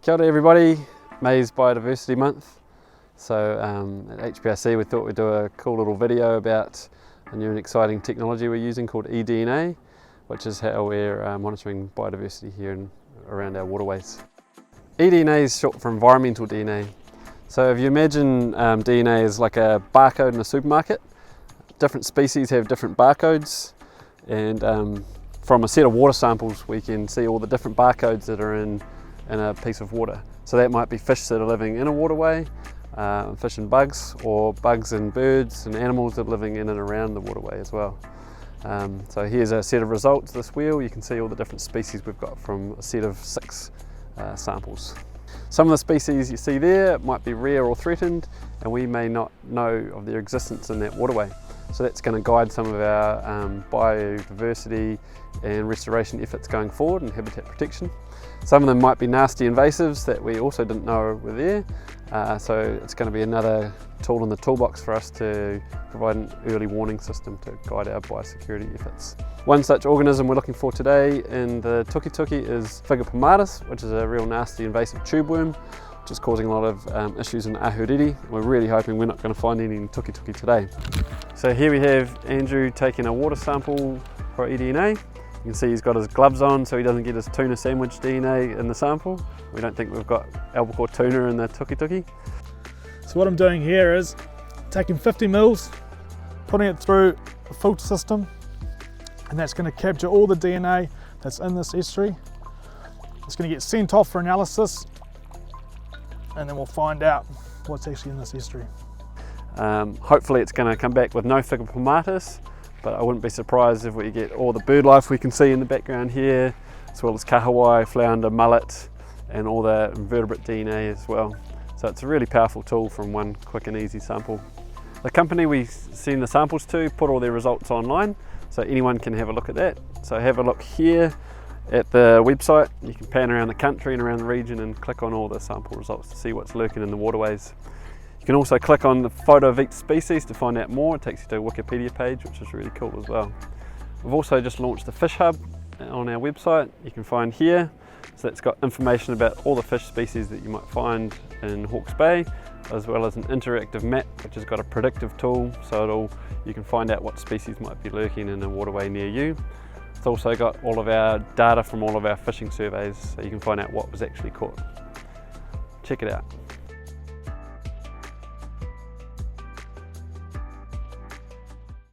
Kia ora everybody, May's Biodiversity Month. So at HPRC we thought we'd do a cool little video about a new and exciting technology we're using called eDNA, which is how we're monitoring biodiversity here and around our waterways. eDNA is short for environmental DNA. So if you imagine DNA is like a barcode in a supermarket, different species have different barcodes, and from a set of water samples we can see all the different barcodes that are in a piece of water. So that might be fish that are living in a waterway, fish and bugs, or bugs and birds and animals that are living in and around the waterway as well. So here's a set of results. This wheel, you can see all the different species we've got from a set of 6 samples. Some of the species you see there might be rare or threatened, and we may not know of their existence in that waterway. So that's going to guide some of our biodiversity and restoration efforts going forward and habitat protection. Some of them might be nasty invasives that we also didn't know were there. So it's going to be another tool in the toolbox for us to provide an early warning system to guide our biosecurity efforts. One such organism we're looking for today in the tuki is Figa pomatus, which is a real nasty invasive tube worm, which is causing a lot of issues in Ahuriri. We're really hoping we're not going to find any in tuki today. So here we have Andrew taking a water sample for eDNA. You can see he's got his gloves on so he doesn't get his tuna sandwich DNA in the sample. We don't think we've got albacore tuna in the tuki. So what I'm doing here is taking 50 mils, putting it through a filter system, and that's going to capture all the DNA that's in this estuary. It's going to get sent off for analysis, and then we'll find out what's actually in this estuary. Hopefully it's going to come back with no Figa pomatus, but I wouldn't be surprised if we get all the bird life we can see in the background here, as well as kahawai, flounder, mullet, and all the invertebrate DNA as well. So it's a really powerful tool from one quick and easy sample. The company we send the samples to put all their results online, so anyone can have a look at that. So have a look here at the website. You can pan around the country and around the region and click on all the sample results to see what's lurking in the waterways. You can also click on the photo of each species to find out more. It takes you to a Wikipedia page, which is really cool as well. We've also just launched the Fish Hub on our website. You can find here, so that's got information about all the fish species that you might find in Hawke's Bay, as well as an interactive map which has got a predictive tool, so you can find out what species might be lurking in a waterway near you. It's also got all of our data from all of our fishing surveys, so you can find out what was actually caught. Check it out.